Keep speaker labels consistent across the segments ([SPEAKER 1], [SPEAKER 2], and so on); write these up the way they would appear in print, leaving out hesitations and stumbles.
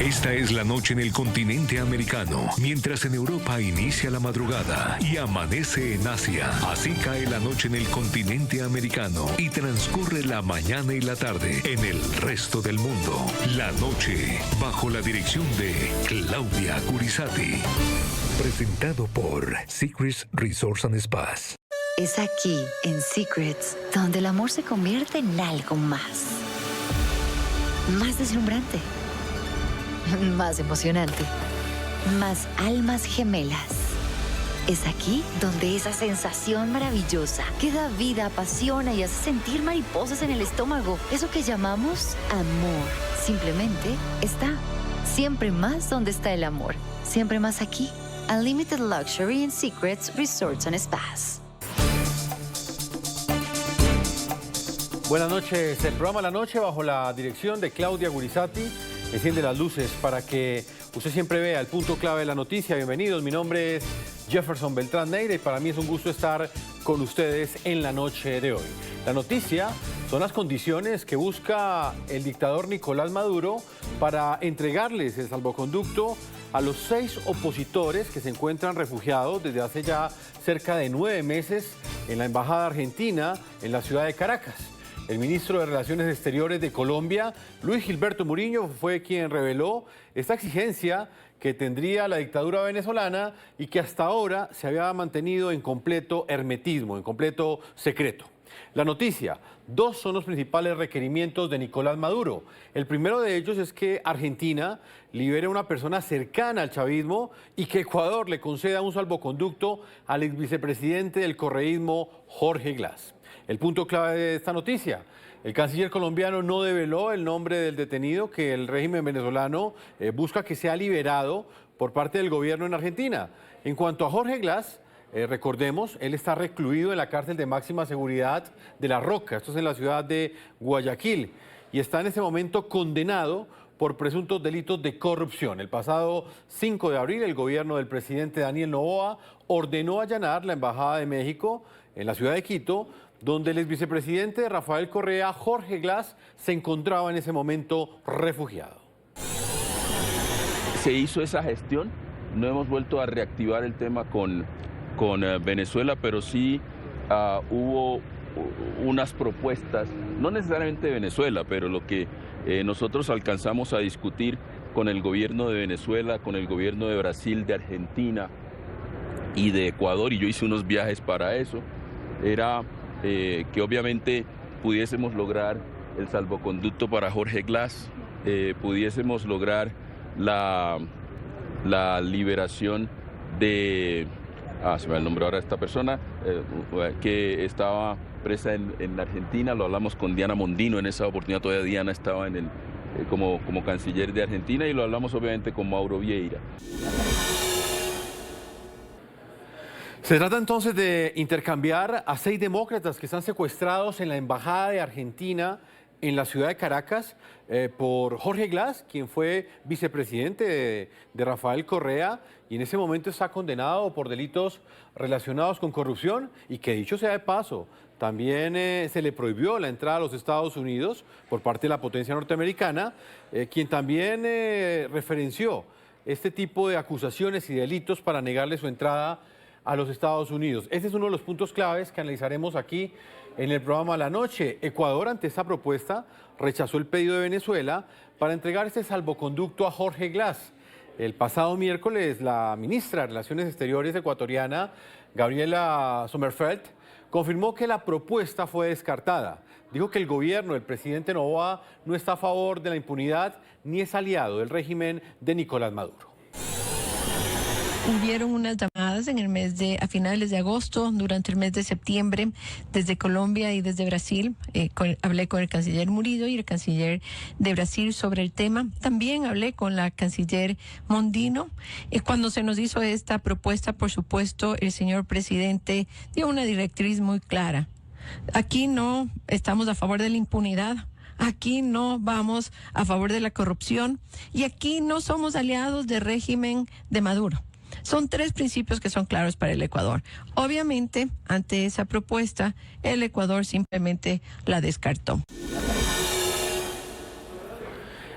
[SPEAKER 1] Esta es la noche en el continente americano, mientras en Europa inicia la madrugada y amanece en Asia. Así cae la noche en el continente americano y transcurre la mañana y la tarde en el resto del mundo. La noche, bajo la dirección de Claudia Gurizati. Presentado por Secrets Resorts and Spas.
[SPEAKER 2] Es aquí, en Secrets, donde el amor se convierte en algo más. Más deslumbrante. Más emocionante. Más almas gemelas. Es aquí donde esa sensación maravillosa que da vida, apasiona y hace sentir mariposas en el estómago. Eso que llamamos amor. Simplemente está. Siempre más donde está el amor. Siempre más aquí. Unlimited Luxury in Secrets Resorts and Spas.
[SPEAKER 3] Buenas noches. El programa La Noche, bajo la dirección de Claudia Gurizati, enciende las luces para que usted siempre vea el punto clave de la noticia. Bienvenidos, mi nombre es Jefferson Beltrán Neira y para mí es un gusto estar con ustedes en la noche de hoy. La noticia son las condiciones que busca el dictador Nicolás Maduro para entregarles el salvoconducto a los 6 opositores que se encuentran refugiados desde hace ya cerca de 9 meses en la Embajada Argentina en la ciudad de Caracas. El ministro de Relaciones Exteriores de Colombia, Luis Gilberto Muriño, fue quien reveló esta exigencia que tendría la dictadura venezolana y que hasta ahora se había mantenido en completo hermetismo, en completo secreto. La noticia: 2 son los principales requerimientos de Nicolás Maduro. El primero de ellos es que Argentina libere a una persona cercana al chavismo y que Ecuador le conceda un salvoconducto al ex vicepresidente del correísmo, Jorge Glass. El punto clave de esta noticia: el canciller colombiano no develó el nombre del detenido que el régimen venezolano busca que sea liberado por parte del gobierno en Argentina. En cuanto a Jorge Glass, recordemos, él está recluido en la cárcel de máxima seguridad de La Roca, esto es en la ciudad de Guayaquil, y está en este momento condenado por presuntos delitos de corrupción. El pasado 5 de abril, el gobierno del presidente Daniel Noboa ordenó allanar la Embajada de México en la ciudad de Quito, donde el ex vicepresidente Rafael Correa, Jorge Glass, se encontraba en ese momento refugiado.
[SPEAKER 4] Se hizo esa gestión, no hemos vuelto a reactivar el tema con Venezuela, pero sí hubo unas propuestas, no necesariamente de Venezuela, pero lo que nosotros alcanzamos a discutir con el gobierno de Venezuela, con el gobierno de Brasil, de Argentina y de Ecuador, y yo hice unos viajes para eso, era que obviamente pudiésemos lograr el salvoconducto para Jorge Glass, pudiésemos lograr la liberación de, se me va el nombre ahora de esta persona, que estaba presa en Argentina. Lo hablamos con Diana Mondino en esa oportunidad, todavía Diana estaba como canciller de Argentina, y lo hablamos obviamente con Mauro Vieira.
[SPEAKER 3] Se trata entonces de intercambiar a 6 demócratas que están secuestrados en la Embajada de Argentina en la ciudad de Caracas por Jorge Glass, quien fue vicepresidente de Rafael Correa y en ese momento está condenado por delitos relacionados con corrupción y que, dicho sea de paso, también se le prohibió la entrada a los Estados Unidos por parte de la potencia norteamericana, quien también referenció este tipo de acusaciones y delitos para negarle su entrada a los Estados Unidos. Este es uno de los puntos claves que analizaremos aquí en el programa La Noche. Ecuador, ante esta propuesta, rechazó el pedido de Venezuela para entregar este salvoconducto a Jorge Glass. El pasado miércoles, la ministra de Relaciones Exteriores ecuatoriana, Gabriela Sommerfeld, confirmó que la propuesta fue descartada. Dijo que el gobierno del presidente Noboa no está a favor de la impunidad ni es aliado del régimen de Nicolás Maduro.
[SPEAKER 5] Hubieron unas llamadas a finales de agosto, durante el mes de septiembre, desde Colombia y desde Brasil. Hablé con el canciller Murillo y el canciller de Brasil sobre el tema. También hablé con la canciller Mondino. Cuando se nos hizo esta propuesta, por supuesto, el señor presidente dio una directriz muy clara. Aquí no estamos a favor de la impunidad. Aquí no vamos a favor de la corrupción y aquí no somos aliados del régimen de Maduro. Son 3 principios que son claros para el Ecuador. Obviamente, ante esa propuesta, el Ecuador simplemente la descartó.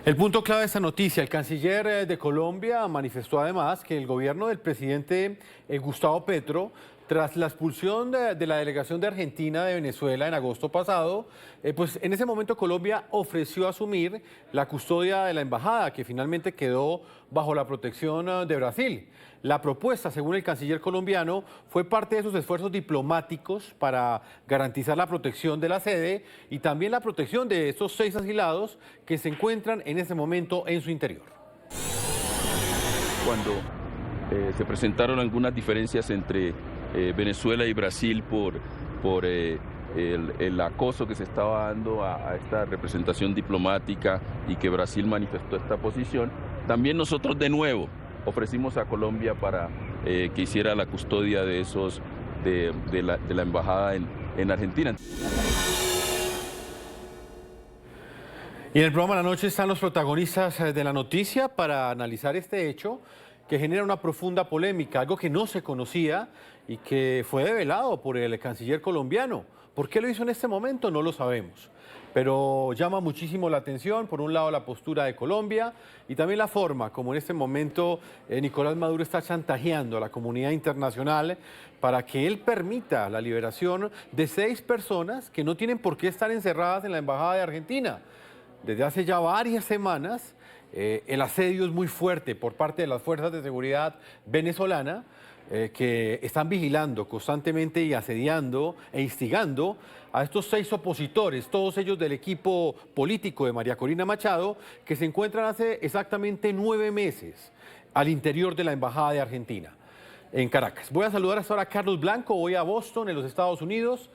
[SPEAKER 3] El punto clave de esta noticia, el canciller de Colombia manifestó además que el gobierno del presidente Gustavo Petro, tras la expulsión de la delegación de Argentina de Venezuela en agosto pasado, pues en ese momento Colombia ofreció asumir la custodia de la embajada, que finalmente quedó bajo la protección de Brasil. La propuesta, según el canciller colombiano, fue parte de sus esfuerzos diplomáticos para garantizar la protección de la sede y también la protección de estos 6 asilados que se encuentran en ese momento en su interior.
[SPEAKER 4] Cuando se presentaron algunas diferencias entre Venezuela y Brasil por el acoso que se estaba dando a esta representación diplomática y que Brasil manifestó esta posición, también nosotros de nuevo ofrecimos a Colombia para que hiciera la custodia de esos de la embajada en Argentina.
[SPEAKER 3] Y en el programa de la noche están los protagonistas de la noticia para analizar este hecho que genera una profunda polémica, algo que no se conocía y que fue develado por el canciller colombiano. ¿Por qué lo hizo en este momento? No lo sabemos. Pero llama muchísimo la atención, por un lado, la postura de Colombia y también la forma como en este momento Nicolás Maduro está chantajeando a la comunidad internacional para que él permita la liberación de 6 personas que no tienen por qué estar encerradas en la Embajada de Argentina. Desde hace ya varias semanas, el asedio es muy fuerte por parte de las fuerzas de seguridad venezolana, que están vigilando constantemente y asediando e instigando a estos 6 opositores, todos ellos del equipo político de María Corina Machado, que se encuentran hace exactamente 9 meses al interior de la Embajada de Argentina, en Caracas. Voy a saludar hasta ahora a Carlos Blanco, voy a Boston, en los Estados Unidos.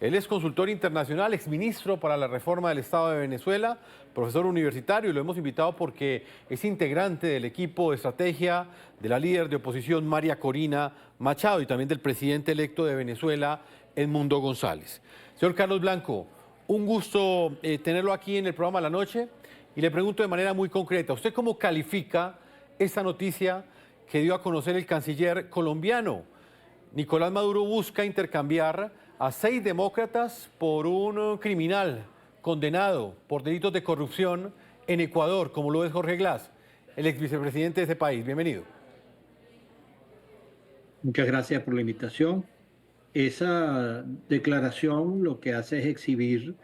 [SPEAKER 3] Él es consultor internacional, exministro para la reforma del Estado de Venezuela, profesor universitario, y lo hemos invitado porque es integrante del equipo de estrategia de la líder de oposición María Corina Machado y también del presidente electo de Venezuela, Edmundo González. Señor Carlos Blanco, un gusto tenerlo aquí en el programa La Noche y le pregunto de manera muy concreta, ¿usted cómo califica esta noticia que dio a conocer el canciller colombiano? Nicolás Maduro busca intercambiar a 6 demócratas por un criminal condenado por delitos de corrupción en Ecuador, como lo es Jorge Glass, el ex vicepresidente de ese país. Bienvenido.
[SPEAKER 6] Muchas gracias por la invitación. Esa declaración lo que hace es exhibir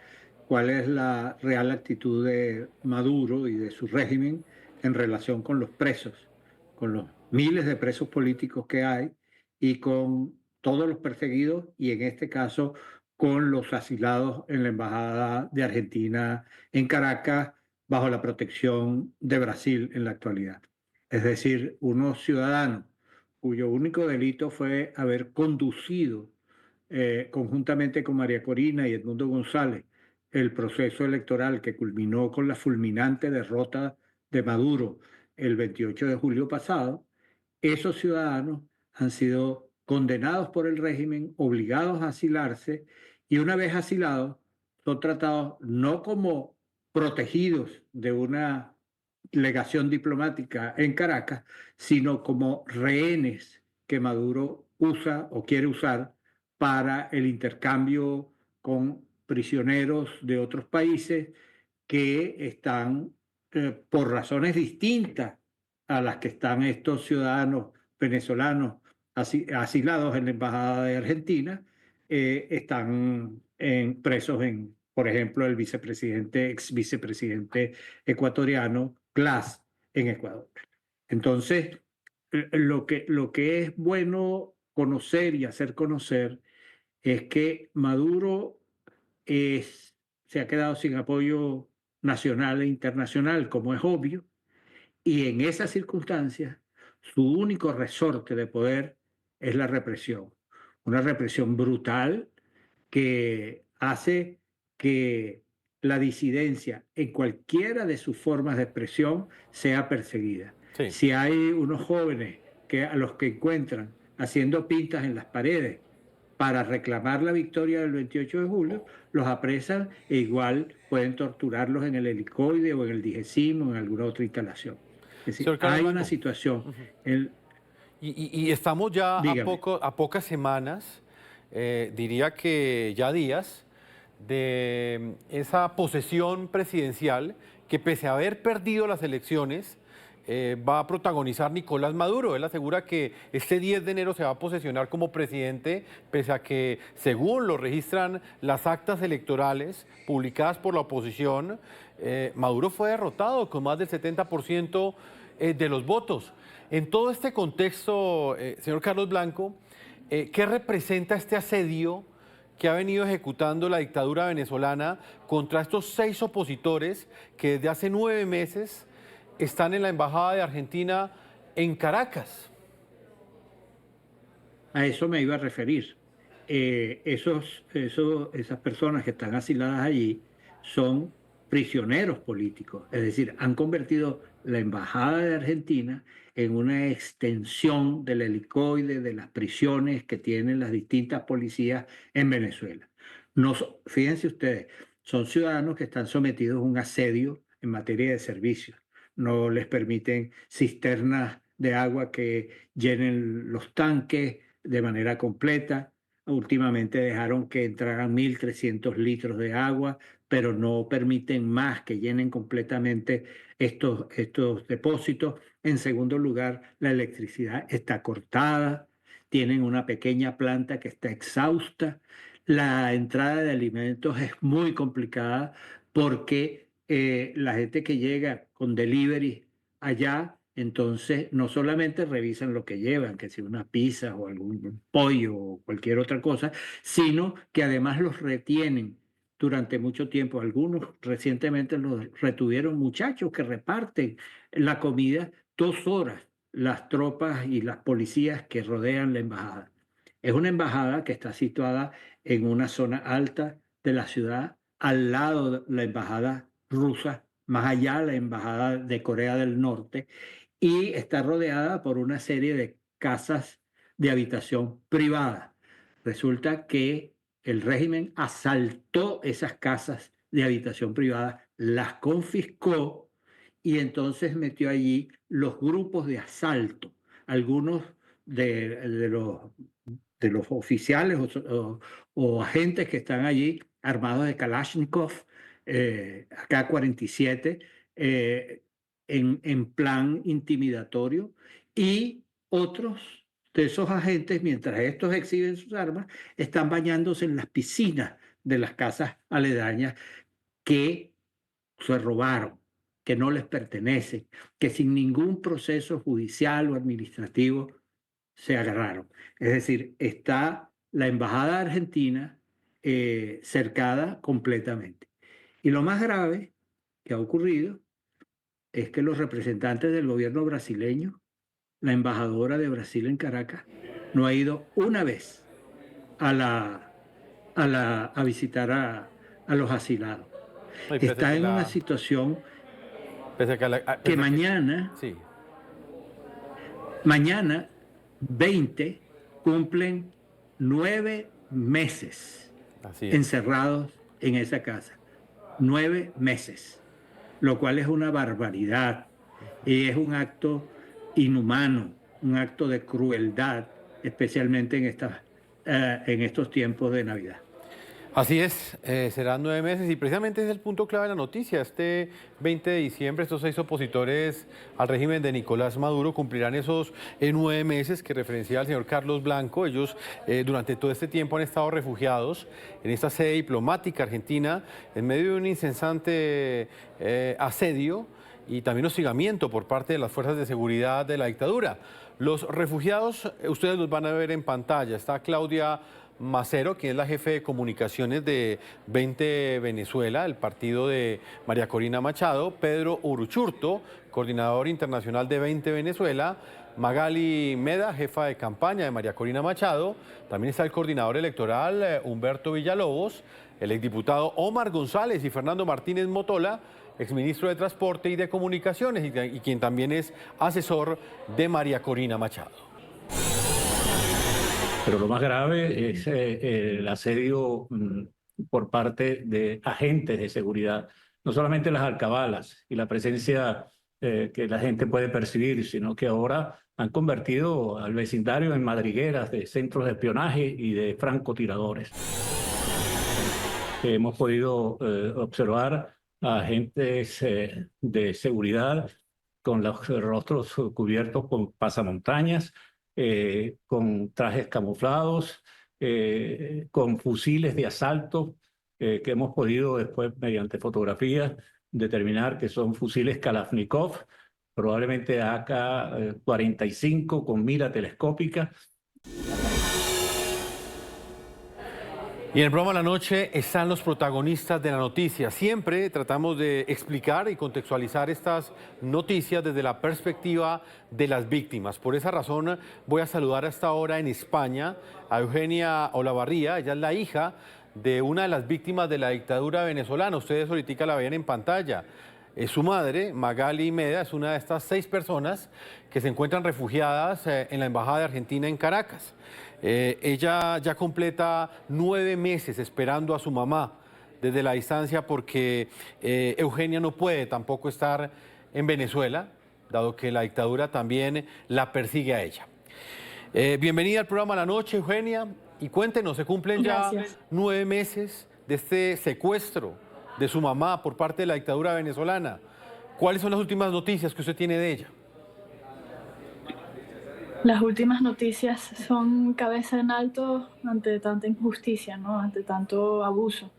[SPEAKER 6] cuál es la real actitud de Maduro y de su régimen en relación con los presos, con los miles de presos políticos que hay y con todos los perseguidos y en este caso con los asilados en la Embajada de Argentina en Caracas bajo la protección de Brasil en la actualidad. Es decir, unos ciudadanos cuyo único delito fue haber conducido conjuntamente con María Corina y Edmundo González el proceso electoral que culminó con la fulminante derrota de Maduro el 28 de julio pasado, esos ciudadanos han sido condenados por el régimen, obligados a asilarse y una vez asilados son tratados no como protegidos de una legación diplomática en Caracas, sino como rehenes que Maduro usa o quiere usar para el intercambio con prisioneros de otros países que están por razones distintas a las que están estos ciudadanos venezolanos asilados en la Embajada de Argentina, están presos en, por ejemplo, el ex vicepresidente ecuatoriano Glass en Ecuador. Entonces, lo que es bueno conocer y hacer conocer es que Maduro se ha quedado sin apoyo nacional e internacional, como es obvio, y en esas circunstancias su único resorte de poder es la represión. Una represión brutal que hace que la disidencia en cualquiera de sus formas de expresión sea perseguida. Sí. Si hay unos jóvenes a los que encuentran haciendo pintas en las paredes para reclamar la victoria del 28 de julio, los apresan e igual pueden torturarlos en el helicoide o en el DIGESIM o en alguna otra instalación. Es decir, hay una situación.
[SPEAKER 3] Y estamos ya a pocas semanas, diría que ya días, de esa posesión presidencial que pese a haber perdido las elecciones, va a protagonizar Nicolás Maduro. Él asegura que este 10 de enero se va a posesionar como presidente, pese a que, según lo registran las actas electorales publicadas por la oposición, Maduro fue derrotado con más del 70% de los votos. En todo este contexto, señor Carlos Blanco, ¿qué representa este asedio que ha venido ejecutando la dictadura venezolana contra estos 6 opositores que desde hace 9 meses están en la Embajada de Argentina en Caracas?
[SPEAKER 6] A eso me iba a referir. Esas personas que están asiladas allí son prisioneros políticos, es decir, han convertido la Embajada de Argentina en una extensión del helicoide de las prisiones que tienen las distintas policías en Venezuela. No, fíjense ustedes, son ciudadanos que están sometidos a un asedio en materia de servicios. No les permiten cisternas de agua que llenen los tanques de manera completa. Últimamente dejaron que entraran 1.300 litros de agua, pero no permiten más que llenen completamente estos depósitos. En segundo lugar, la electricidad está cortada, tienen una pequeña planta que está exhausta. La entrada de alimentos es muy complicada porque la gente que llega con delivery allá, entonces no solamente revisan lo que llevan, que sea una pizza o algún pollo o cualquier otra cosa, sino que además los retienen durante mucho tiempo. Algunos recientemente los retuvieron muchachos que reparten la comida 2 horas, las tropas y las policías que rodean la embajada. Es una embajada que está situada en una zona alta de la ciudad, al lado de la embajada rusa, más allá la embajada de Corea del Norte, y está rodeada por una serie de casas de habitación privada. Resulta que el régimen asaltó esas casas de habitación privada, las confiscó y entonces metió allí los grupos de asalto. Algunos de los oficiales o agentes que están allí armados de Kalashnikov, AK-47, en plan intimidatorio, y otros de esos agentes, mientras estos exhiben sus armas, están bañándose en las piscinas de las casas aledañas que se robaron, que no les pertenecen, que sin ningún proceso judicial o administrativo se agarraron. Es decir, está la embajada argentina cercada completamente. Y lo más grave que ha ocurrido es que los representantes del gobierno brasileño, la embajadora de Brasil en Caracas, no ha ido una vez a visitar a los asilados. Está en una situación que mañana,
[SPEAKER 3] sí.
[SPEAKER 6] Mañana 20 cumplen 9 meses encerrados en esa casa. 9 meses, lo cual es una barbaridad y es un acto inhumano, un acto de crueldad, especialmente en estos tiempos de Navidad.
[SPEAKER 3] Así es, serán 9 meses y precisamente es el punto clave de la noticia. Este 20 de diciembre estos 6 opositores al régimen de Nicolás Maduro cumplirán esos 9 meses que referencia el señor Carlos Blanco. Ellos durante todo este tiempo han estado refugiados en esta sede diplomática argentina en medio de un incesante asedio y también hostigamiento por parte de las fuerzas de seguridad de la dictadura. Los refugiados, ustedes los van a ver en pantalla. Está Claudia Macero, quien es la jefe de comunicaciones de 20 Venezuela, el partido de María Corina Machado, Pedro Uruchurto, coordinador internacional de 20 Venezuela, Magali Meda, jefa de campaña de María Corina Machado, también está el coordinador electoral Humberto Villalobos, el exdiputado Omar González y Fernando Martínez Motola, exministro de Transporte y de Comunicaciones y quien también es asesor de María Corina Machado.
[SPEAKER 7] Pero lo más grave es el asedio por parte de agentes de seguridad, no solamente las alcabalas y la presencia que la gente puede percibir, sino que ahora han convertido al vecindario en madrigueras de centros de espionaje y de francotiradores. Hemos podido observar a agentes de seguridad con los rostros cubiertos con pasamontañas, con trajes camuflados, con fusiles de asalto que hemos podido después, mediante fotografías, determinar que son fusiles Kalashnikov, probablemente AK-45 con mira telescópica.
[SPEAKER 3] Y en el programa La Noche están los protagonistas de la noticia. Siempre tratamos de explicar y contextualizar estas noticias desde la perspectiva de las víctimas. Por esa razón voy a saludar a esta hora en España a Eugenia Olavarría. Ella es la hija de una de las víctimas de la dictadura venezolana. Ustedes ahorita la ven en pantalla. Su madre, Magali Meda, es una de estas 6 personas que se encuentran refugiadas en la Embajada de Argentina en Caracas. Ella ya completa 9 meses esperando a su mamá desde la distancia porque Eugenia no puede tampoco estar en Venezuela, dado que la dictadura también la persigue a ella. Bienvenida al programa La Noche, Eugenia, y cuéntenos, se cumplen ya 9 meses de este secuestro de su mamá por parte de la dictadura venezolana. ¿Cuáles son las últimas noticias que usted tiene de ella?
[SPEAKER 8] Las últimas noticias son cabeza en alto ante tanta injusticia, ¿no? Ante tanto abuso.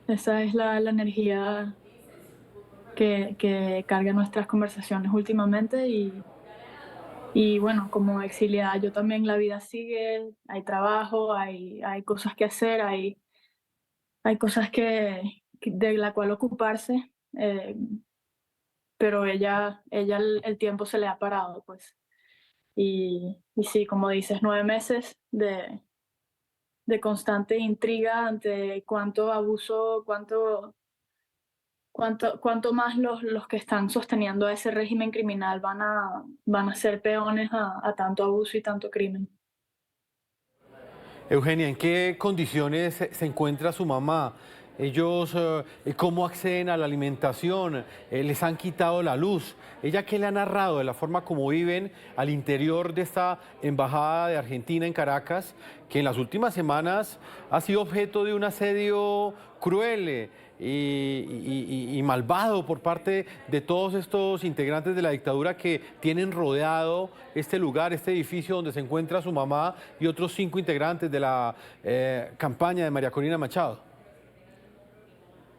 [SPEAKER 8] Esa es la energía que carga nuestras conversaciones últimamente y bueno, como exiliada yo también, la vida sigue, hay trabajo, hay cosas que hacer, hay cosas de la cual ocuparse, pero ella el tiempo se le ha parado, pues. Y sí, como dices, 9 meses de constante intriga ante cuánto abuso, cuánto más los que están sosteniendo a ese régimen criminal van a ser peones a tanto abuso y tanto crimen.
[SPEAKER 3] Eugenia, ¿en qué condiciones se encuentra su mamá? Ellos, ¿cómo acceden a la alimentación? ¿Les han quitado la luz? ¿Ella qué le ha narrado de la forma como viven al interior de esta embajada de Argentina en Caracas, que en las últimas semanas ha sido objeto de un asedio cruel y malvado por parte de todos estos integrantes de la dictadura que tienen rodeado este lugar, este edificio donde se encuentra su mamá y otros 5 integrantes de la campaña de María Corina Machado?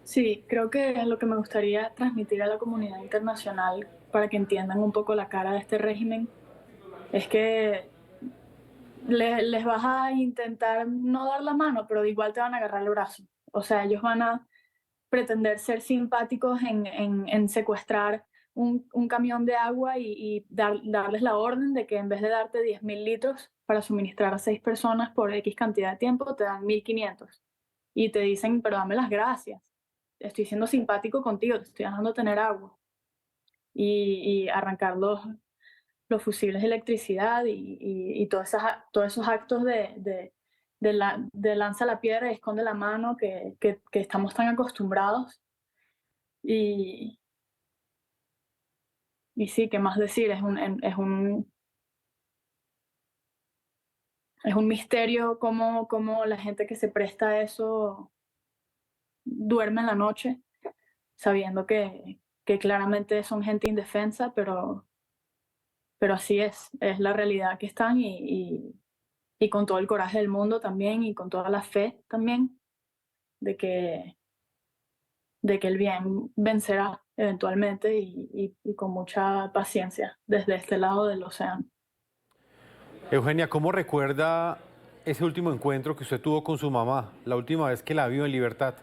[SPEAKER 8] Sí, creo que lo que me gustaría transmitir a la comunidad internacional para que entiendan un poco la cara de este régimen es que les vas a intentar no dar la mano, pero igual te van a agarrar el brazo. O sea, ellos van a pretender ser simpáticos en secuestrar un camión de agua y darles la orden de que en vez de darte 10.000 litros para suministrar a 6 personas por X cantidad de tiempo, te dan 1.500. Y te dicen, pero dame las gracias. Estoy siendo simpático contigo, te estoy dejando tener agua. Y arrancar los fusibles de electricidad y todos esos actos de lanza la piedra y esconde la mano que estamos tan acostumbrados. Y sí, ¿qué más decir? Es un misterio cómo la gente que se presta a eso duerme en la noche, sabiendo que claramente son gente indefensa, pero así es la realidad que están y con todo el coraje del mundo también y con toda la fe también de que el bien vencerá eventualmente y con mucha paciencia desde este lado del océano.
[SPEAKER 3] Eugenia, ¿cómo recuerda ese último encuentro que usted tuvo con su mamá, la última vez que la vio en libertad?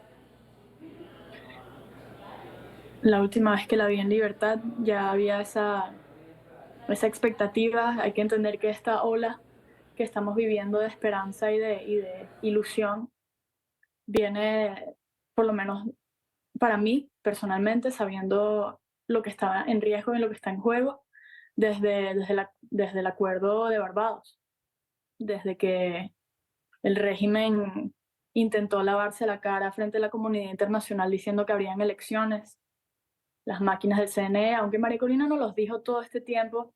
[SPEAKER 8] La última vez que la vi en libertad ya había esa expectativa. Hay que entender que esta ola que estamos viviendo de esperanza y de ilusión viene, por lo menos para mí personalmente, sabiendo lo que está en riesgo y lo que está en juego desde el acuerdo de Barbados, desde que el régimen intentó lavarse la cara frente a la comunidad internacional diciendo que habrían elecciones, las máquinas del CNE, aunque María Corina no los dijo todo este tiempo,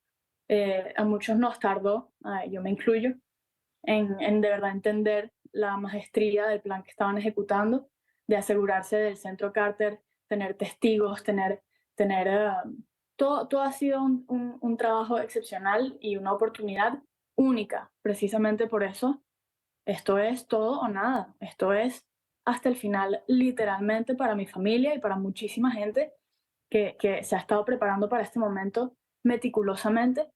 [SPEAKER 8] a muchos nos tardó, yo me incluyo, en de verdad entender la maestría del plan que estaban ejecutando, de asegurarse del centro Carter tener testigos, todo ha sido un trabajo excepcional y una oportunidad única. Precisamente por eso, esto es todo o nada. Esto es hasta el final, literalmente, para mi familia y para muchísima gente que se ha estado preparando para este momento meticulosamente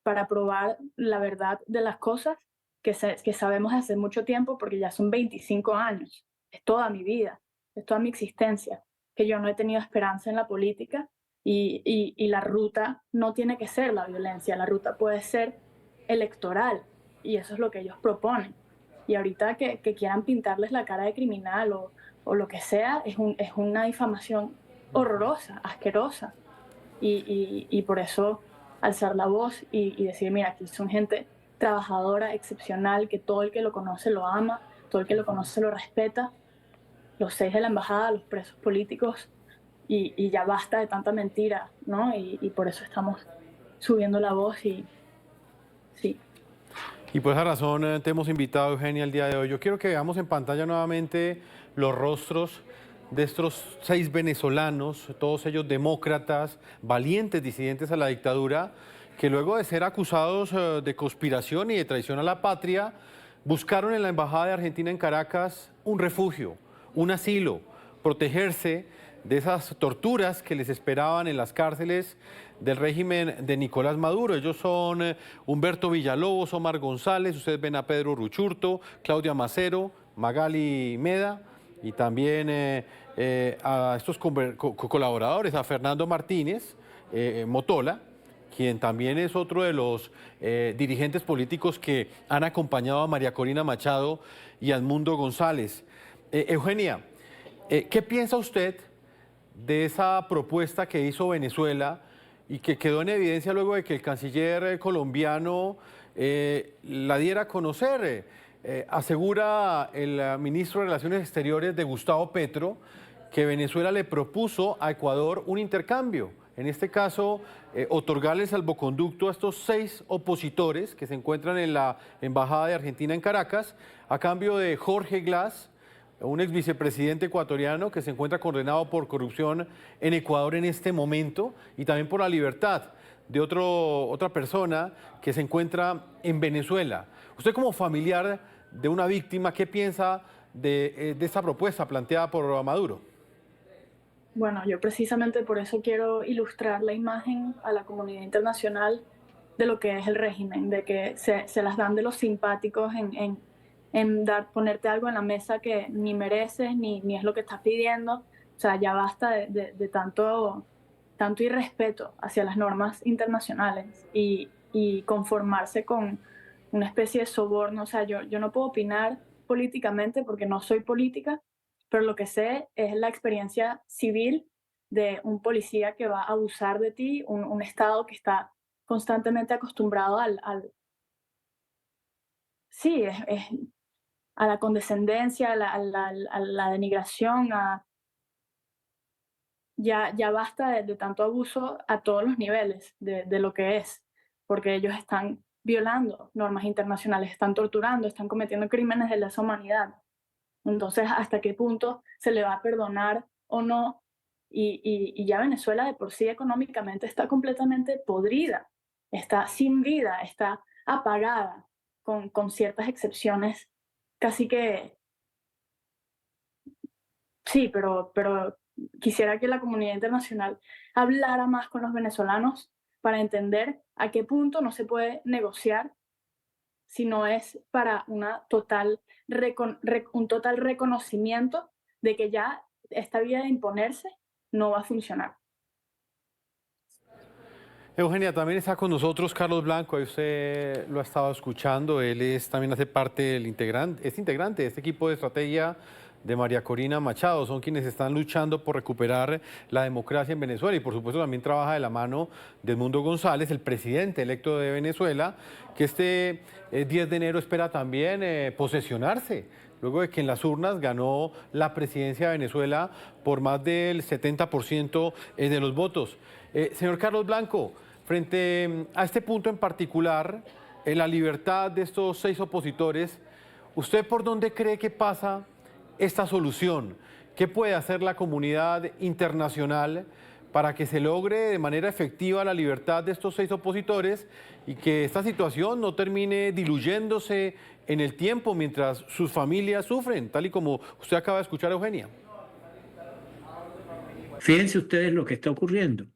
[SPEAKER 8] para probar la verdad de las cosas que sabemos hace mucho tiempo, porque ya son 25 años, es toda mi vida, es toda mi existencia, que yo no he tenido esperanza en la política y la ruta no tiene que ser la violencia, la ruta puede ser electoral y eso es lo que ellos proponen. Y ahorita que quieran pintarles la cara de criminal o lo que sea, es una difamación horrorosa, asquerosa. Y por eso alzar la voz y decir, mira, aquí son gente trabajadora, excepcional, que todo el que lo conoce lo ama, todo el que lo conoce lo respeta, los 6 de la embajada, los presos políticos, y ya basta de tanta mentira, ¿no? Y por eso estamos subiendo la voz y sí.
[SPEAKER 3] Y por esa razón te hemos invitado, Eugenia, el día de hoy. Yo quiero que veamos en pantalla nuevamente los rostros de estos 6 venezolanos, todos ellos demócratas, valientes disidentes a la dictadura, que luego de ser acusados de conspiración y de traición a la patria, buscaron en la Embajada de Argentina en Caracas un refugio, un asilo, protegerse de esas torturas que les esperaban en las cárceles del régimen de Nicolás Maduro. Ellos son Humberto Villalobos, Omar González, ustedes ven a Pedro Ruchurto, Claudia Macero, Magali Meda y también a estos colaboradores, a Fernando Martínez Motola, quien también es otro de los dirigentes políticos que han acompañado a María Corina Machado y a Edmundo González. Eugenia, ¿qué piensa usted de esa propuesta que hizo Venezuela y que quedó en evidencia luego de que el canciller colombiano la diera a conocer? Asegura el ministro de Relaciones Exteriores de Gustavo Petro que Venezuela le propuso a Ecuador un intercambio. En este caso, otorgarle el salvoconducto a estos 6 opositores que se encuentran en la Embajada de Argentina en Caracas, a cambio de Jorge Glass, un ex vicepresidente ecuatoriano que se encuentra condenado por corrupción en Ecuador en este momento, y también por la libertad de otra persona que se encuentra en Venezuela. Usted, como familiar de una víctima, ¿qué piensa de esta propuesta planteada por Maduro?
[SPEAKER 8] Bueno, yo precisamente por eso quiero ilustrar la imagen a la comunidad internacional de lo que es el régimen, de que se las dan de los simpáticos en ponerte algo en la mesa que ni mereces, ni es lo que estás pidiendo. O sea, ya basta de tanto irrespeto hacia las normas internacionales y conformarse con una especie de soborno. O sea, yo no puedo opinar políticamente porque no soy política, pero lo que sé es la experiencia civil de un policía que va a abusar de ti, un Estado que está constantemente acostumbrado sí, a la condescendencia, a la denigración, ya basta de tanto abuso a todos los niveles de lo que es, porque ellos están violando normas internacionales, están torturando, están cometiendo crímenes de lesa humanidad. Entonces, ¿hasta qué punto se le va a perdonar o no? Y ya Venezuela de por sí económicamente está completamente podrida, está sin vida, está apagada, con ciertas excepciones, casi que sí, pero quisiera que la comunidad internacional hablara más con los venezolanos para entender a qué punto no se puede negociar si no es para un total reconocimiento de que ya esta vía de imponerse no va a funcionar.
[SPEAKER 3] Eugenia, también está con nosotros Carlos Blanco, ahí usted lo ha estado escuchando, él también hace parte es integrante de este equipo de estrategia de María Corina Machado, son quienes están luchando por recuperar la democracia en Venezuela, y por supuesto también trabaja de la mano de Edmundo González, el presidente electo de Venezuela, que este 10 de enero espera también posesionarse, luego de que en las urnas ganó la presidencia de Venezuela por más del 70% de los votos. Señor Carlos Blanco, frente a este punto en particular, la libertad de estos 6 opositores, ¿usted por dónde cree que pasa esta solución? ¿Qué puede hacer la comunidad internacional para que se logre de manera efectiva la libertad de estos 6 opositores y que esta situación no termine diluyéndose en el tiempo mientras sus familias sufren, tal y como usted acaba de escuchar, Eugenia?
[SPEAKER 6] Fíjense ustedes lo que está ocurriendo,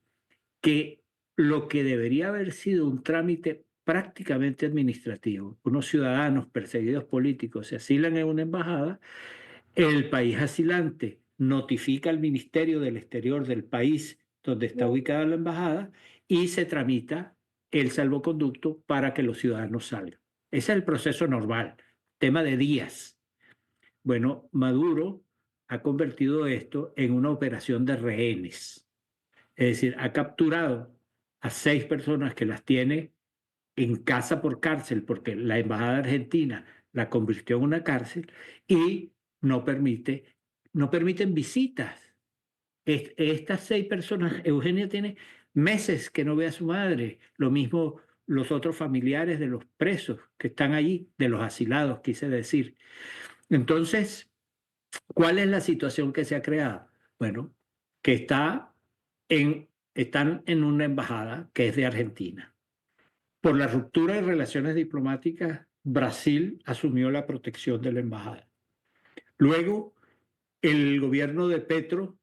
[SPEAKER 6] que lo que debería haber sido un trámite prácticamente administrativo, unos ciudadanos perseguidos políticos se asilan en una embajada, el país asilante notifica al Ministerio del Exterior del país donde está ubicada la embajada y se tramita el salvoconducto para que los ciudadanos salgan. Ese es el proceso normal, tema de días. Bueno, Maduro ha convertido esto en una operación de rehenes. Es decir, ha capturado a 6 personas que las tiene en casa por cárcel, porque la embajada argentina la convirtió en una cárcel y no permiten visitas. Estas 6 personas, Eugenia tiene meses que no ve a su madre, lo mismo los otros familiares de los presos que están allí, de los asilados, quise decir. Entonces, ¿cuál es la situación que se ha creado? Bueno, que están en una embajada que es de Argentina. Por la ruptura de relaciones diplomáticas, Brasil asumió la protección de la embajada. Luego, el gobierno de Petro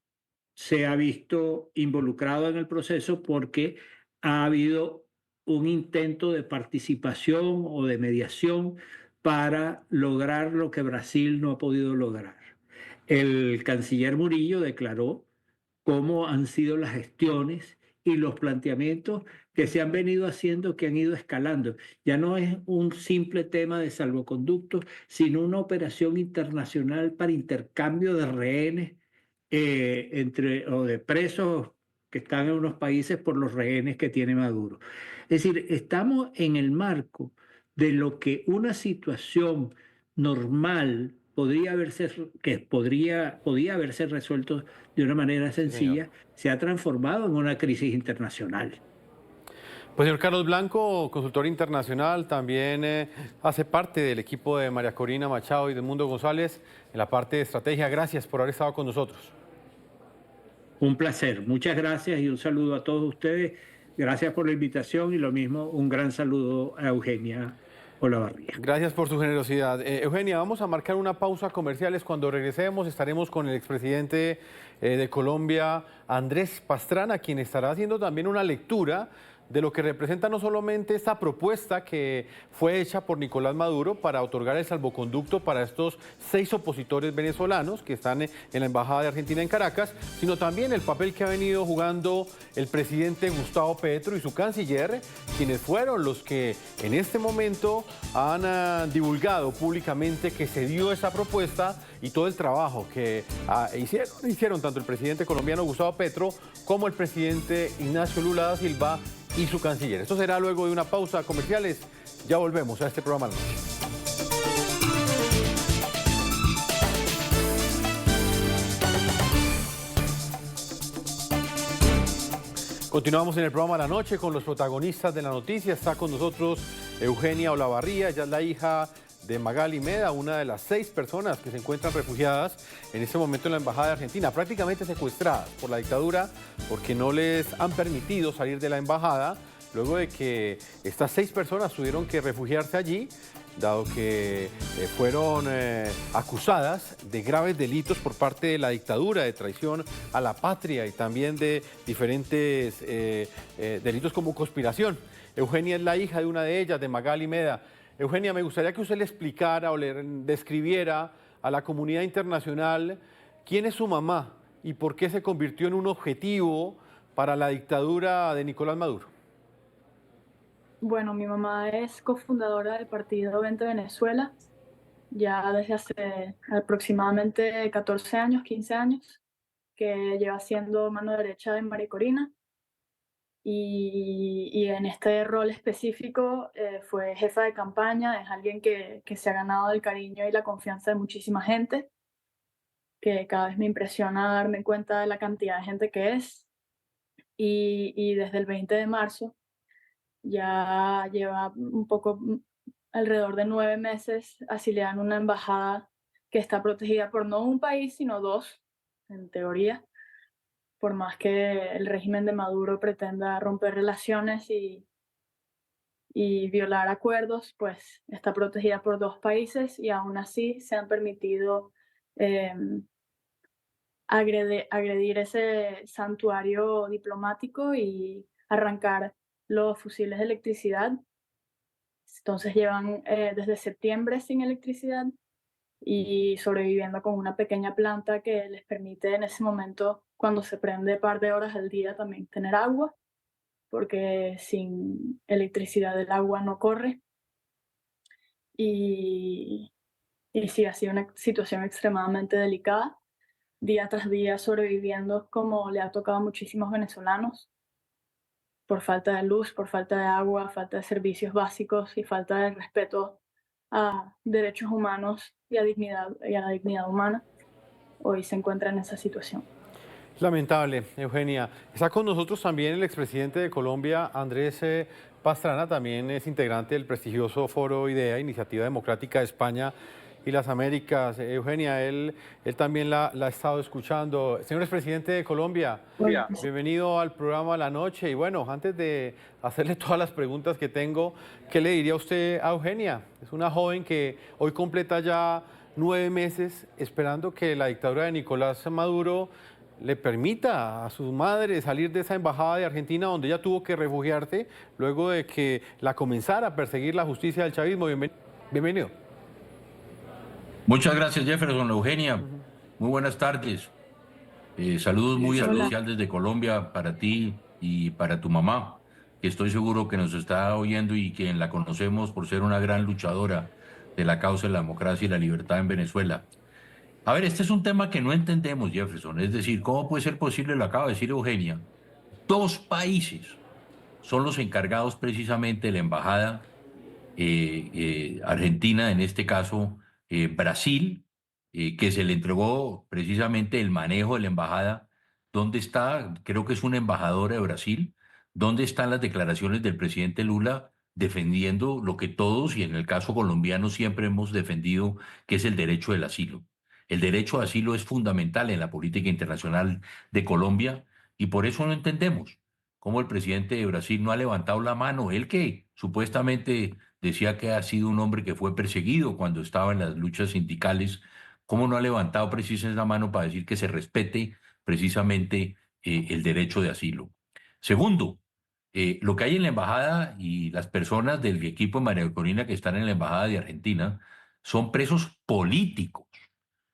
[SPEAKER 6] se ha visto involucrado en el proceso porque ha habido un intento de participación o de mediación para lograr lo que Brasil no ha podido lograr. El canciller Murillo declaró cómo han sido las gestiones y los planteamientos que se han venido haciendo, que han ido escalando. Ya no es un simple tema de salvoconductos, sino una operación internacional para intercambio de rehenes o de presos que están en unos países por los rehenes que tiene Maduro. Es decir, estamos en el marco de lo que una situación normal podía haberse resuelto de una manera sencilla, se ha transformado en una crisis internacional.
[SPEAKER 3] Pues señor Carlos Blanco, consultor internacional, también hace parte del equipo de María Corina Machado y de Mundo González en la parte de estrategia. Gracias por haber estado con nosotros.
[SPEAKER 6] Un placer, muchas gracias y un saludo a todos ustedes. Gracias por la invitación y lo mismo, un gran saludo a Eugenia Olavarría.
[SPEAKER 3] Gracias por su generosidad. Eugenia, vamos a marcar una pausa comerciales. Cuando regresemos estaremos con el expresidente de Colombia, Andrés Pastrana, quien estará haciendo también una lectura de lo que representa no solamente esta propuesta que fue hecha por Nicolás Maduro para otorgar el salvoconducto para estos 6 opositores venezolanos que están en la Embajada de Argentina en Caracas, sino también el papel que ha venido jugando el presidente Gustavo Petro y su canciller, quienes fueron los que en este momento han divulgado públicamente que se dio esa propuesta y todo el trabajo que hicieron tanto el presidente colombiano Gustavo Petro como el presidente Ignacio Lula da Silva y su canciller. Esto será luego de una pausa comerciales. Ya volvemos a este programa a la noche. Continuamos en el programa de la noche con los protagonistas de la noticia. Está con nosotros Eugenia Olavarría, ella es la hija de Magali Meda, una de las 6 personas que se encuentran refugiadas en este momento en la Embajada de Argentina, prácticamente secuestradas por la dictadura porque no les han permitido salir de la embajada, luego de que estas 6 personas tuvieron que refugiarse allí, dado que fueron acusadas de graves delitos por parte de la dictadura, de traición a la patria y también de diferentes delitos como conspiración. Eugenia es la hija de una de ellas, de Magali Meda. Eugenia, me gustaría que usted le explicara o le describiera a la comunidad internacional quién es su mamá y por qué se convirtió en un objetivo para la dictadura de Nicolás Maduro.
[SPEAKER 8] Bueno, mi mamá es cofundadora del partido Vente Venezuela, ya desde hace aproximadamente 14 años, 15 años, que lleva siendo mano derecha de María Corina. Y en este rol específico fue jefa de campaña, es alguien que se ha ganado el cariño y la confianza de muchísima gente, que cada vez me impresiona darme cuenta de la cantidad de gente que es. Y desde el 20 de marzo ya lleva alrededor de 9 meses asiliada en una embajada que está protegida por no un país, sino 2, en teoría, por más que el régimen de Maduro pretenda romper relaciones y violar acuerdos, pues está protegida por 2 países y aún así se han permitido agredir ese santuario diplomático y arrancar los fusiles de electricidad. Entonces llevan desde septiembre sin electricidad y sobreviviendo con una pequeña planta que les permite en ese momento, cuando se prende par de horas al día, también tener agua, porque sin electricidad el agua no corre. Y sí, ha sido una situación extremadamente delicada, día tras día sobreviviendo como le ha tocado a muchísimos venezolanos, por falta de luz, por falta de agua, falta de servicios básicos y falta de respeto a derechos humanos y a la dignidad humana. Hoy se encuentra en esa situación.
[SPEAKER 3] Lamentable, Eugenia. Está con nosotros también el expresidente de Colombia, Andrés Pastrana, también es integrante del prestigioso Foro IDEA, Iniciativa Democrática de España y las Américas. Eugenia, él también la ha estado escuchando. Señor expresidente de Colombia, bienvenido al programa La Noche. Y bueno, antes de hacerle todas las preguntas que tengo, ¿qué le diría usted a Eugenia? Es una joven que hoy completa ya 9 meses esperando que la dictadura de Nicolás Maduro le permita a su madre salir de esa embajada de Argentina donde ella tuvo que refugiarse luego de que la comenzara a perseguir la justicia del chavismo. Bienvenido.
[SPEAKER 9] Muchas gracias, Jefferson. Eugenia, muy buenas tardes. Saludos muy especial desde Colombia para ti y para tu mamá, que estoy seguro que nos está oyendo y que la conocemos por ser una gran luchadora de la causa de la democracia y la libertad en Venezuela. A ver, este es un tema que no entendemos, Jefferson. Es decir, ¿cómo puede ser posible? Lo acaba de decir Eugenia. 2 países son los encargados precisamente de la embajada argentina, en este caso Brasil, que se le entregó precisamente el manejo de la embajada. ¿Dónde está? Creo que es una embajadora de Brasil. ¿Dónde están las declaraciones del presidente Lula defendiendo lo que todos, y en el caso colombiano siempre hemos defendido, que es el derecho del asilo? El derecho de asilo es fundamental en la política internacional de Colombia y por eso no entendemos cómo el presidente de Brasil no ha levantado la mano. Él que supuestamente decía que ha sido un hombre que fue perseguido cuando estaba en las luchas sindicales, ¿cómo no ha levantado precisamente la mano para decir que se respete precisamente el derecho de asilo? Segundo, lo que hay en la embajada y las personas del equipo de María Corina que están en la embajada de Argentina son presos políticos.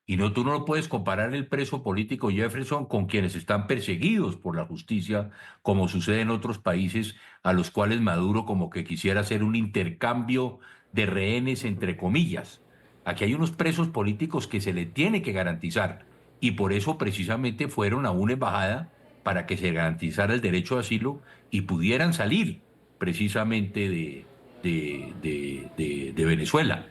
[SPEAKER 9] Y no, tú no lo puedes comparar el preso político Jefferson con quienes están perseguidos por la justicia, como sucede en otros países a los cuales Maduro como que quisiera hacer un intercambio de rehenes, entre comillas. Aquí hay unos presos políticos que se le tiene que garantizar y por eso precisamente fueron a una embajada para que se garantizara el derecho de asilo y pudieran salir precisamente de Venezuela.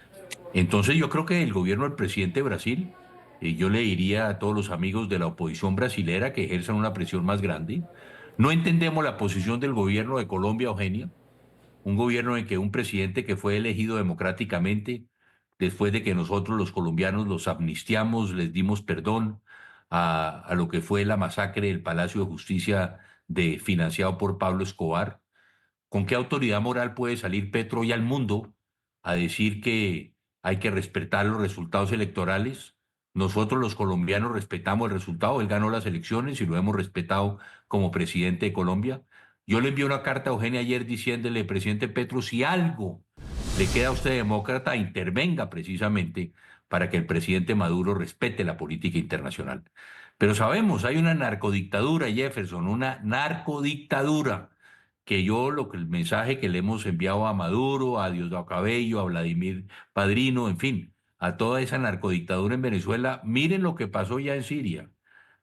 [SPEAKER 9] Entonces yo creo que el gobierno del presidente de Brasil, yo le diría a todos los amigos de la oposición brasilera que ejerzan una presión más grande. No entendemos la posición del gobierno de Colombia, Eugenia, un gobierno en que un presidente que fue elegido democráticamente, después de que nosotros los colombianos los amnistiamos, les dimos perdón a lo que fue la masacre del Palacio de Justicia financiado por Pablo Escobar. ¿Con qué autoridad moral puede salir Petro hoy al mundo a decir que hay que respetar los resultados electorales? Nosotros los colombianos respetamos el resultado, él ganó las elecciones y lo hemos respetado como presidente de Colombia. Yo le envié una carta a Eugenia ayer diciéndole, presidente Petro, si algo le queda a usted demócrata, intervenga precisamente para que el presidente Maduro respete la política internacional. Pero sabemos, hay una narcodictadura, Jefferson, una narcodictadura, que el mensaje que le hemos enviado a Maduro, a Diosdado Cabello, a Vladimir Padrino, en fin, a toda esa narcodictadura en Venezuela, miren lo que pasó ya en Siria,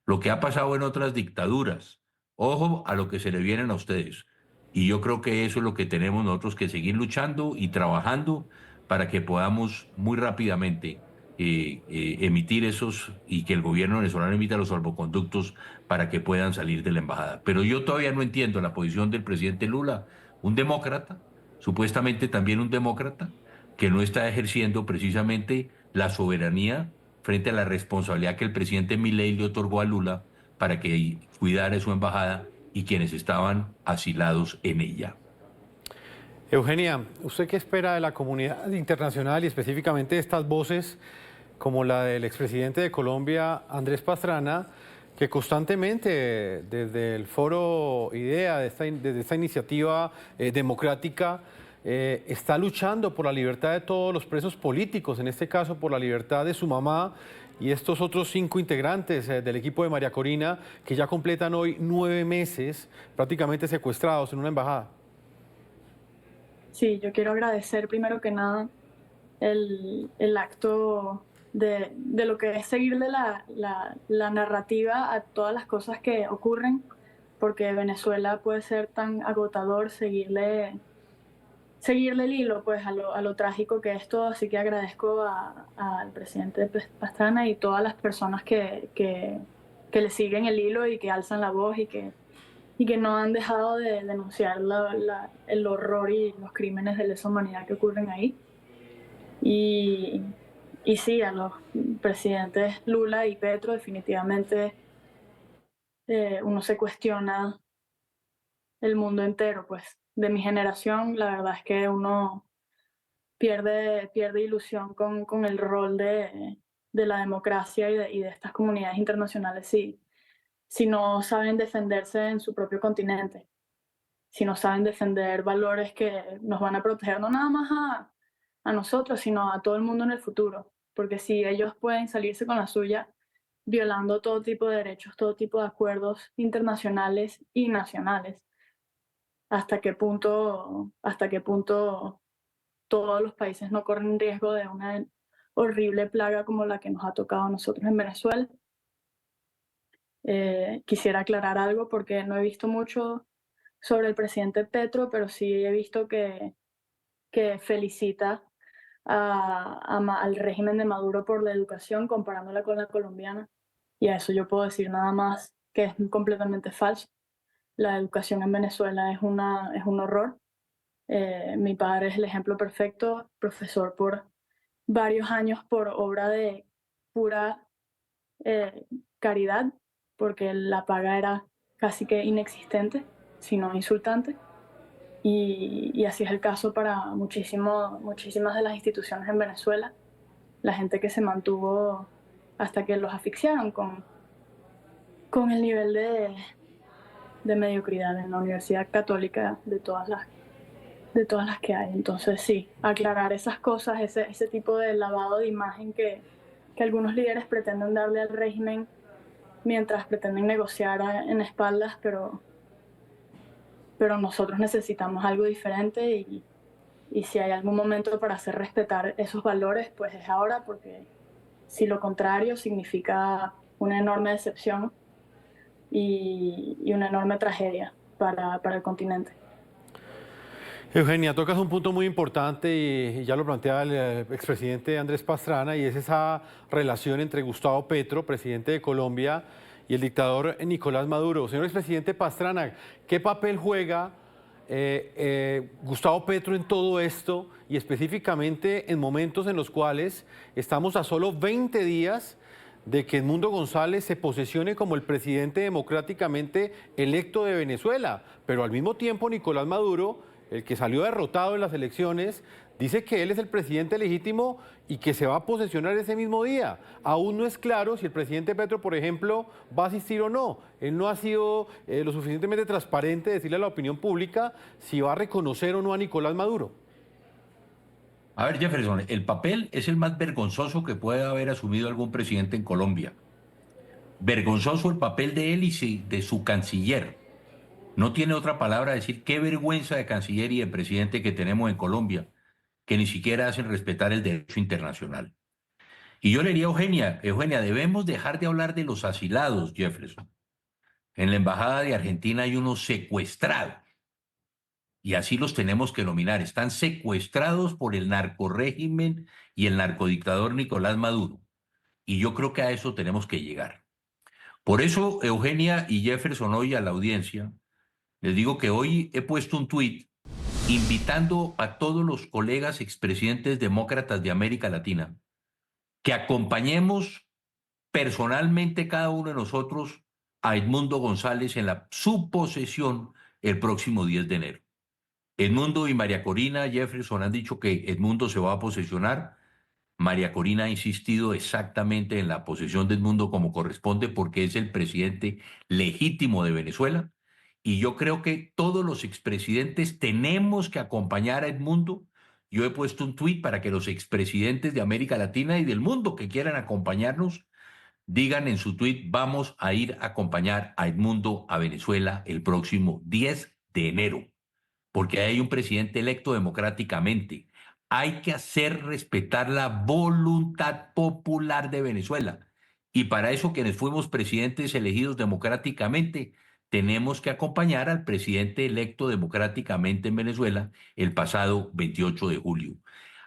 [SPEAKER 9] lo que ha pasado en otras dictaduras. Ojo a lo que se le vienen a ustedes. Y yo creo que eso es lo que tenemos nosotros que seguir luchando y trabajando para que podamos muy rápidamente emitir esos y que el gobierno venezolano emita los salvoconductos para que puedan salir de la embajada. Pero yo todavía no entiendo la posición del presidente Lula, un demócrata, supuestamente también un demócrata, que no está ejerciendo precisamente la soberanía frente a la responsabilidad que el presidente Milei le otorgó a Lula para que cuidara su embajada y quienes estaban asilados en ella.
[SPEAKER 3] Eugenia, ¿usted qué espera de la comunidad internacional y específicamente de estas voces como la del expresidente de Colombia, Andrés Pastrana, que constantemente desde el foro IDEA, desde esta iniciativa democrática, está luchando por la libertad de todos los presos políticos, en este caso por la libertad de su mamá y estos otros 5 integrantes del equipo de María Corina, que ya completan hoy 9 meses prácticamente secuestrados en una embajada?
[SPEAKER 8] Sí, yo quiero agradecer primero que nada el acto de lo que es seguirle la narrativa a todas las cosas que ocurren, porque Venezuela puede ser tan agotador seguirle el hilo pues a lo trágico que es todo, así que agradezco al presidente Pastrana y todas las personas que le siguen el hilo y que alzan la voz y que no han dejado de denunciar el horror y los crímenes de lesa humanidad que ocurren ahí. Y sí, a los presidentes Lula y Petro definitivamente uno se cuestiona el mundo entero, pues. De mi generación, la verdad es que uno pierde ilusión con el rol de la democracia y de estas comunidades internacionales si no saben defenderse en su propio continente, si no saben defender valores que nos van a proteger no nada más a nosotros, sino a todo el mundo en el futuro. Porque si ellos pueden salirse con la suya violando todo tipo de derechos, todo tipo de acuerdos internacionales y nacionales, ¿hasta qué punto todos los países no corren riesgo de una horrible plaga como la que nos ha tocado a nosotros en Venezuela? Quisiera aclarar algo porque no he visto mucho sobre el presidente Petro, pero sí he visto que felicita al régimen de Maduro por la educación comparándola con la colombiana, y a eso yo puedo decir nada más que es completamente falso. La educación en Venezuela es un horror. Mi padre es el ejemplo perfecto, profesor por varios años por obra de pura caridad, porque la paga era casi que inexistente, sino insultante. Y así es el caso para muchísimas de las instituciones en Venezuela. La gente que se mantuvo hasta que los asfixiaron con el nivel de mediocridad en la Universidad Católica de todas las que hay. Entonces sí, aclarar esas cosas, ese tipo de lavado de imagen que algunos líderes pretenden darle al régimen mientras pretenden negociar en espaldas, pero nosotros necesitamos algo diferente y si hay algún momento para hacer respetar esos valores, pues es ahora, porque si lo contrario significa una enorme decepción y una enorme tragedia para el continente.
[SPEAKER 3] Eugenia, tocas un punto muy importante y ya lo planteaba el expresidente Andrés Pastrana, y es esa relación entre Gustavo Petro, presidente de Colombia, y el dictador Nicolás Maduro. Señor expresidente Pastrana, ¿qué papel juega Gustavo Petro en todo esto y específicamente en momentos en los cuales estamos a solo 20 días de que Edmundo González se posesione como el presidente democráticamente electo de Venezuela? Pero al mismo tiempo Nicolás Maduro, el que salió derrotado en las elecciones, dice que él es el presidente legítimo y que se va a posesionar ese mismo día. Aún no es claro si el presidente Petro, por ejemplo, va a asistir o no. Él no ha sido lo suficientemente transparente de decirle a la opinión pública si va a reconocer o no a Nicolás Maduro.
[SPEAKER 9] A ver, Jefferson, el papel es el más vergonzoso que puede haber asumido algún presidente en Colombia. Vergonzoso el papel de él y de su canciller. No tiene otra palabra decir qué vergüenza de canciller y de presidente que tenemos en Colombia, que ni siquiera hacen respetar el derecho internacional. Y yo le diría a Eugenia, debemos dejar de hablar de los asilados, Jefferson. En la embajada de Argentina hay unos secuestrados, y así los tenemos que nominar. Están secuestrados por el narcorrégimen y el narcodictador Nicolás Maduro. Y yo creo que a eso tenemos que llegar. Por eso, Eugenia y Jefferson, hoy a la audiencia, les digo que hoy he puesto un tuit invitando a todos los colegas expresidentes demócratas de América Latina que acompañemos personalmente cada uno de nosotros a Edmundo González en su posesión el próximo 10 de enero. Edmundo y María Corina Jefferson han dicho que Edmundo se va a posesionar. María Corina ha insistido exactamente en la posesión de Edmundo como corresponde porque es el presidente legítimo de Venezuela. Y yo creo que todos los expresidentes tenemos que acompañar a Edmundo. Yo he puesto un tuit para que los expresidentes de América Latina y del mundo que quieran acompañarnos digan en su tuit: vamos a ir a acompañar a Edmundo a Venezuela el próximo 10 de enero, porque hay un presidente electo democráticamente. Hay que hacer respetar la voluntad popular de Venezuela. Y para eso, quienes fuimos presidentes elegidos democráticamente, tenemos que acompañar al presidente electo democráticamente en Venezuela el pasado 28 de julio.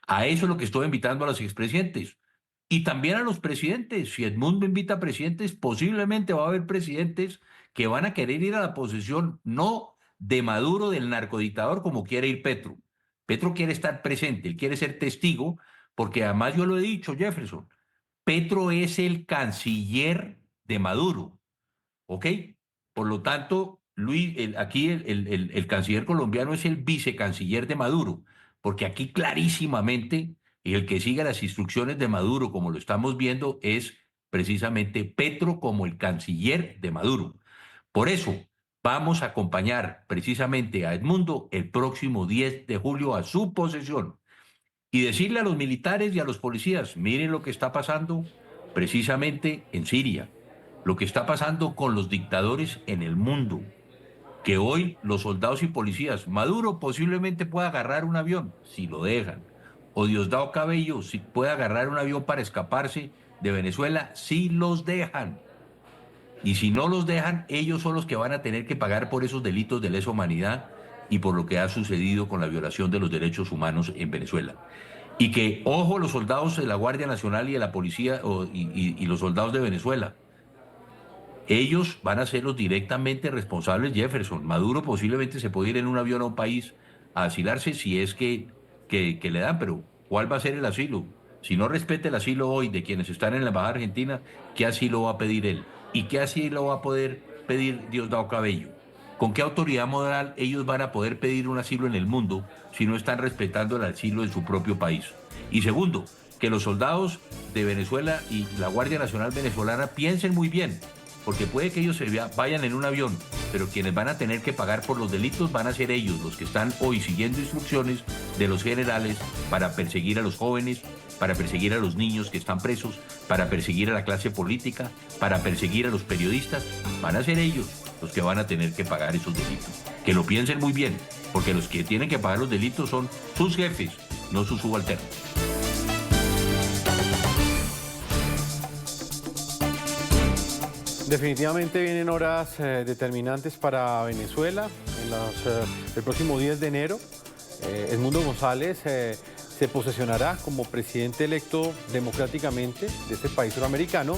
[SPEAKER 9] A eso es lo que estoy invitando a los expresidentes. Y también a los presidentes. Si Edmundo invita a presidentes, posiblemente va a haber presidentes que van a querer ir a la posesión, no de Maduro, del narcodictador, como quiere ir Petro. Petro quiere estar presente, él quiere ser testigo, porque además yo lo he dicho, Jefferson, Petro es el canciller de Maduro, ¿ok? Por lo tanto, Luis, aquí el canciller colombiano es el vicecanciller de Maduro, porque aquí clarísimamente el que siga las instrucciones de Maduro, como lo estamos viendo, es precisamente Petro como el canciller de Maduro. Por eso, vamos a acompañar precisamente a Edmundo el próximo 10 de julio a su posesión y decirle a los militares y a los policías: miren lo que está pasando precisamente en Siria, lo que está pasando con los dictadores en el mundo, que hoy los soldados y policías, Maduro posiblemente pueda agarrar un avión, si lo dejan, o Diosdado Cabello si puede agarrar un avión para escaparse de Venezuela, si los dejan. Y si no los dejan, ellos son los que van a tener que pagar por esos delitos de lesa humanidad y por lo que ha sucedido con la violación de los derechos humanos en Venezuela. Y que, ojo, los soldados de la Guardia Nacional y de la policía y los soldados de Venezuela, ellos van a ser los directamente responsables, Jefferson. Maduro posiblemente se puede ir en un avión a un país a asilarse si es que le dan, pero ¿cuál va a ser el asilo? Si no respeta el asilo hoy de quienes están en la embajada argentina, ¿qué asilo va a pedir él? ¿Y qué asilo va a poder pedir Diosdado Cabello? ¿Con qué autoridad moral ellos van a poder pedir un asilo en el mundo si no están respetando el asilo de su propio país? Y segundo, que los soldados de Venezuela y la Guardia Nacional venezolana piensen muy bien, porque puede que ellos se vayan en un avión, pero quienes van a tener que pagar por los delitos van a ser ellos, los que están hoy siguiendo instrucciones de los generales para perseguir a los jóvenes, para perseguir a los niños que están presos, para perseguir a la clase política, para perseguir a los periodistas. Van a ser ellos los que van a tener que pagar esos delitos. Que lo piensen muy bien, porque los que tienen que pagar los delitos son sus jefes, no sus subalternos.
[SPEAKER 3] Definitivamente vienen horas determinantes para Venezuela. El próximo 10 de enero, Edmundo González se posesionará como presidente electo democráticamente de este país suramericano.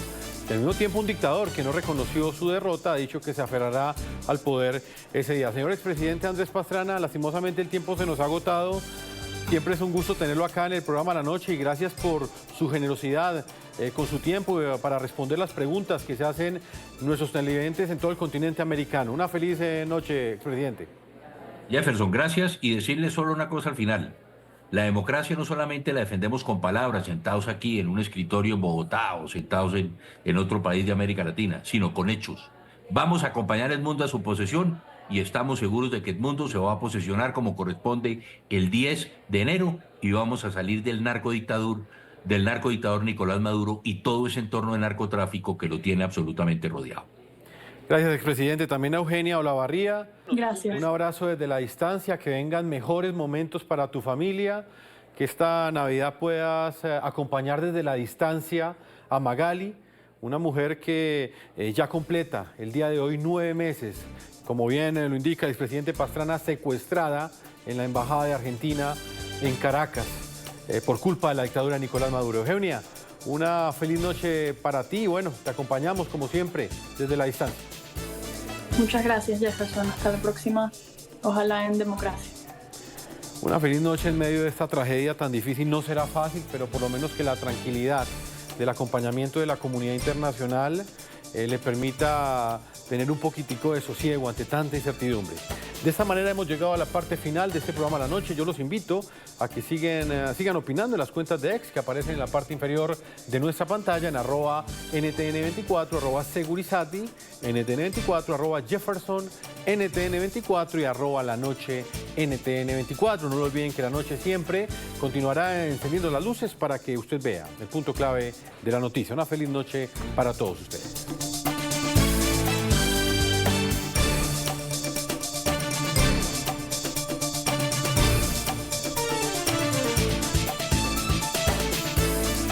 [SPEAKER 3] Al mismo tiempo, un dictador que no reconoció su derrota ha dicho que se aferrará al poder ese día. Señor expresidente Andrés Pastrana, lastimosamente el tiempo se nos ha agotado. Siempre es un gusto tenerlo acá en el programa La Noche y gracias por su generosidad con su tiempo para responder las preguntas que se hacen nuestros televidentes en todo el continente americano. Una feliz noche, expresidente.
[SPEAKER 9] Jefferson, gracias, y decirle solo una cosa al final. La democracia no solamente la defendemos con palabras, sentados aquí en un escritorio en Bogotá o sentados en otro país de América Latina, sino con hechos. Vamos a acompañar a Edmundo a su posesión y estamos seguros de que Edmundo se va a posesionar como corresponde el 10 de enero y vamos a salir del narcodictador Nicolás Maduro y todo ese entorno de narcotráfico que lo tiene absolutamente rodeado.
[SPEAKER 3] Gracias, expresidente. También a Eugenia Olavarría.
[SPEAKER 8] Gracias.
[SPEAKER 3] Un abrazo desde la distancia, que vengan mejores momentos para tu familia, que esta Navidad puedas acompañar desde la distancia a Magali, una mujer que ya completa el día de hoy 9 meses, como bien lo indica el expresidente Pastrana, secuestrada en la Embajada de Argentina en Caracas por culpa de la dictadura de Nicolás Maduro. Eugenia, una feliz noche para ti y bueno, te acompañamos como siempre desde la distancia.
[SPEAKER 8] Muchas gracias, Jefferson. Hasta la próxima. Ojalá en democracia.
[SPEAKER 3] Una feliz noche en medio de esta tragedia tan difícil. No será fácil, pero por lo menos que la tranquilidad del acompañamiento de la comunidad internacional le permita tener un poquitico de sosiego ante tanta incertidumbre. De esta manera hemos llegado a la parte final de este programa La Noche. Yo los invito a que sigan opinando en las cuentas de X que aparecen en la parte inferior de nuestra pantalla, en @NTN24, @Segurizati, NTN24, @Jefferson, NTN24 y @La Noche NTN24. No lo olviden que La Noche siempre continuará encendiendo las luces para que usted vea el punto clave de la noticia. Una feliz noche para todos ustedes.